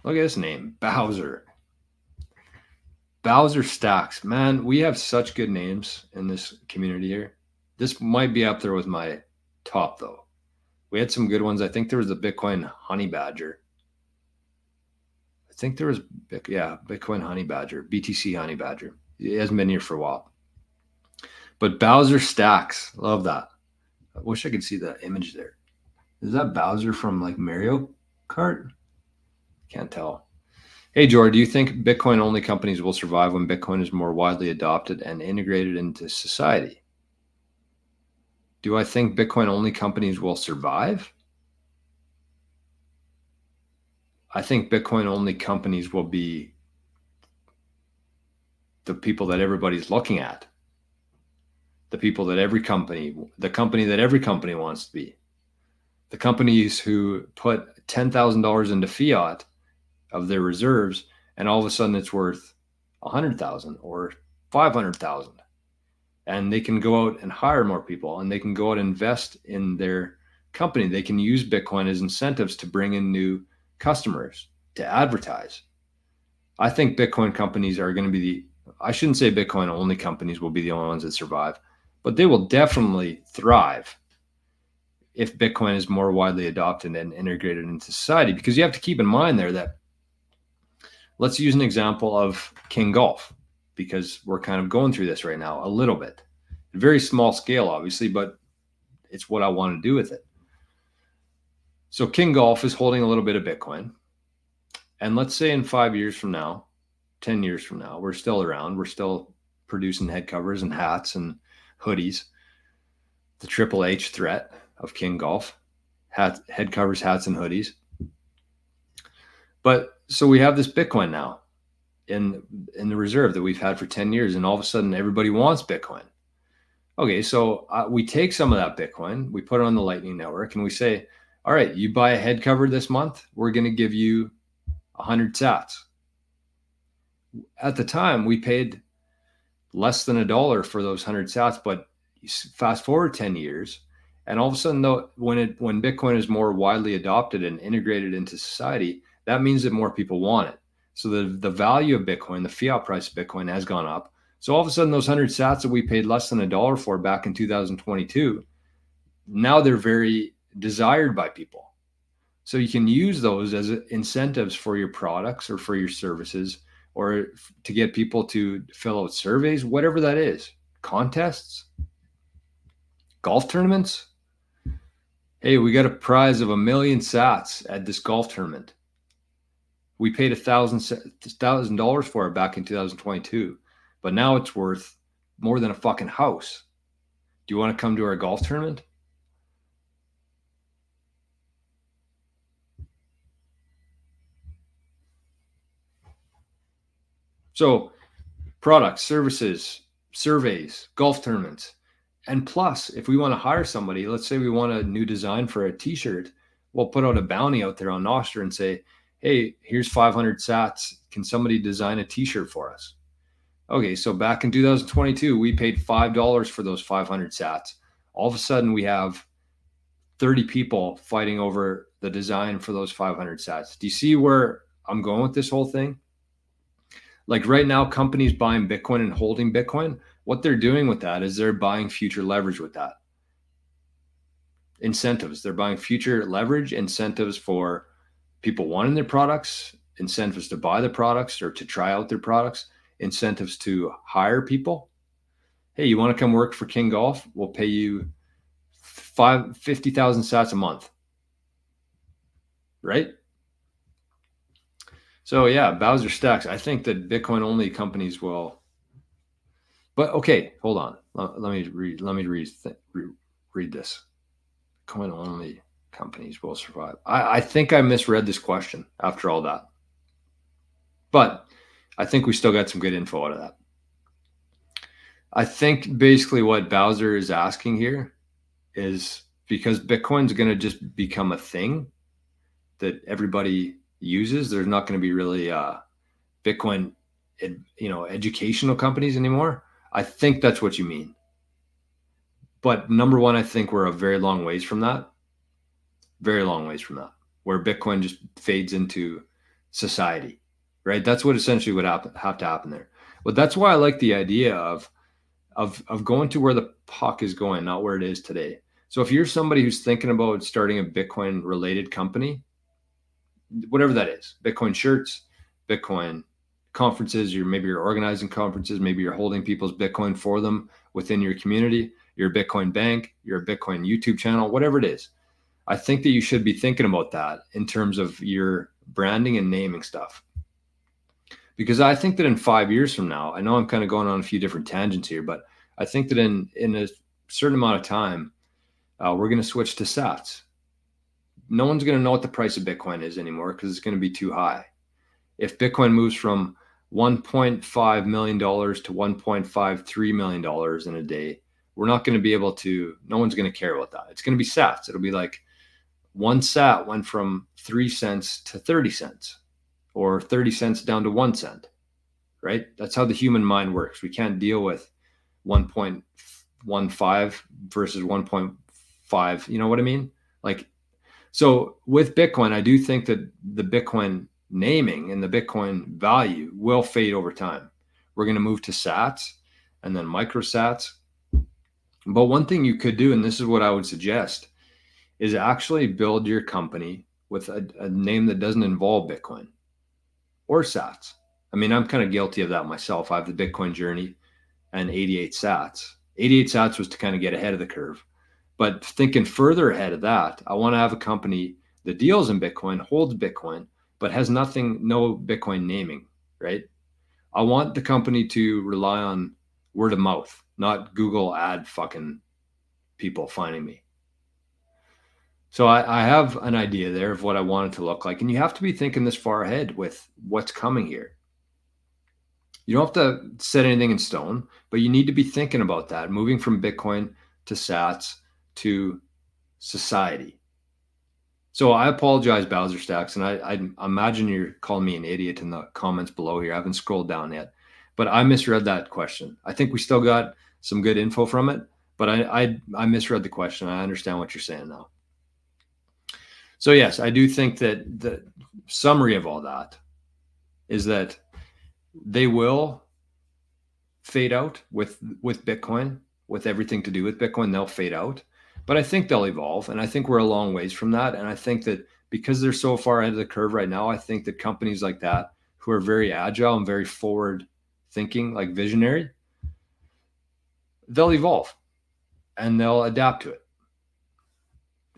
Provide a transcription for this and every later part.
Look at this name, Bowser. Bowser Stacks. Man, we have such good names in this community here. This might be up there with my top, though. We had some good ones. I think there was the Bitcoin Honey Badger. I think there was, Bitcoin Honey Badger, BTC Honey Badger. It hasn't been here for a while. But Bowser Stacks, love that. I wish I could see the image there. Is that Bowser from like Mario Kart? Can't tell. Hey, George, do you think Bitcoin only companies will survive when Bitcoin is more widely adopted and integrated into society? Do I think Bitcoin only companies will survive? I think Bitcoin only companies will be the people that everybody's looking at, the people that the company that every company wants to be, the companies who put $10,000 into fiat of their reserves, and all of a sudden it's worth 100,000 or 500,000. And they can go out and hire more people, and they can go out and invest in their company. They can use Bitcoin as incentives to bring in new customers, to advertise. I think Bitcoin companies are going to be I shouldn't say Bitcoin only companies will be the only ones that survive, but they will definitely thrive if Bitcoin is more widely adopted and integrated into society. Because you have to keep in mind there that, let's use an example of King Golf, because we're kind of going through this right now a little bit. Very small scale, obviously, but it's what I want to do with it. So King Golf is holding a little bit of Bitcoin. And let's say in 5 years from now, 10 years from now, we're still around. We're still producing head covers and hats and hoodies. The Triple H threat of King Golf, head covers, hats, and hoodies. But so we have this Bitcoin now in the reserve that we've had for 10 years, and all of a sudden everybody wants Bitcoin. Okay, so we take some of that Bitcoin, we put it on the Lightning Network, and we say, all right, you buy a head cover this month, we're going to give you 100 sats. At the time, we paid less than $1 for those 100 sats, but fast forward 10 years, and all of a sudden, though, when Bitcoin is more widely adopted and integrated into society, that means that more people want it. So the value of Bitcoin, the fiat price of Bitcoin, has gone up. So all of a sudden, those 100 sats that we paid less than $1 for back in 2022, now they're very desired by people. So you can use those as incentives for your products or for your services, or to get people to fill out surveys, whatever that is, contests, golf tournaments. Hey, we got a prize of 1 million sats at this golf tournament. We paid $1,000 for it back in 2022, but now it's worth more than a fucking house. Do you want to come to our golf tournament? So products, services, surveys, golf tournaments. And plus, if we want to hire somebody, let's say we want a new design for a t-shirt, we'll put out a bounty out there on Nostr and say, hey, here's 500 sats. Can somebody design a t-shirt for us? Okay, so back in 2022, we paid $5 for those 500 sats. All of a sudden, we have 30 people fighting over the design for those 500 sats. Do you see where I'm going with this whole thing? Like right now, companies buying Bitcoin and holding Bitcoin, what they're doing with that is they're buying future leverage with that. Incentives. They're buying future leverage, incentives for people wanting their products, incentives to buy the products or to try out their products, incentives to hire people. Hey, you want to come work for King Golf? We'll pay you 50,000 sats a month. Right? So yeah, Bowser Stacks. I think that Bitcoin only companies will. But okay, hold on. Let me read this. Bitcoin only companies will survive. I think I misread this question after all that. But I think we still got some good info out of that. I think basically what Bowser is asking here is, because Bitcoin's going to just become a thing that everybody uses, there's not going to be really Bitcoin, educational companies anymore. I think that's what you mean. But number one, I think we're a very long ways from that. Very long ways from that, where Bitcoin just fades into society, right? That's what essentially would have to happen there. But that's why I like the idea of going to where the puck is going, not where it is today. So if you're somebody who's thinking about starting a Bitcoin related company, whatever that is, Bitcoin shirts, Bitcoin conferences, maybe you're organizing conferences, maybe you're holding people's Bitcoin for them within your community, you're a Bitcoin bank, you're a Bitcoin YouTube channel, whatever it is. I think that you should be thinking about that in terms of your branding and naming stuff. Because I think that in 5 years from now, I know I'm kind of going on a few different tangents here, but I think that in a certain amount of time, we're going to switch to sats. No one's going to know what the price of Bitcoin is anymore because it's going to be too high. If Bitcoin moves from $1.5 million to $1.53 million in a day, we're not going to be able to, no one's going to care about that. It's going to be sats. It'll be like one sat went from 3 cents to 30 cents or 30 cents down to 1 cent, right? That's how the human mind works. We can't deal with 1.15 versus 1.5. You know what I mean? Like, so with Bitcoin, I do think that the Bitcoin naming and the Bitcoin value will fade over time. We're going to move to sats and then microsats. But one thing you could do, and this is what I would suggest, is actually build your company with a name that doesn't involve Bitcoin or sats. I mean, I'm kind of guilty of that myself. I have the Bitcoin Journey and 88 sats. 88 sats was to kind of get ahead of the curve. But thinking further ahead of that, I want to have a company that deals in Bitcoin, holds Bitcoin, but has no Bitcoin naming, right? I want the company to rely on word of mouth, not Google ad fucking people finding me. So I have an idea there of what I want it to look like. And you have to be thinking this far ahead with what's coming here. You don't have to set anything in stone, but you need to be thinking about that, moving from Bitcoin to sats to society. So I apologize, Bowser Stacks, and I imagine you're calling me an idiot in the comments below here. I haven't scrolled down yet, but I misread that question. I think we still got some good info from it, but I misread the question. I understand what you're saying now. So yes, I do think that the summary of all that is that they will fade out with Bitcoin, with everything to do with Bitcoin. They'll fade out. But I think they'll evolve, and I think we're a long ways from that. And I think that because they're so far ahead of the curve right now, I think that companies like that who are very agile and very forward thinking, like visionary, they'll evolve and they'll adapt to it.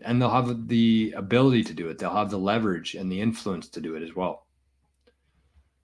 And they'll have the ability to do it. They'll have the leverage and the influence to do it as well.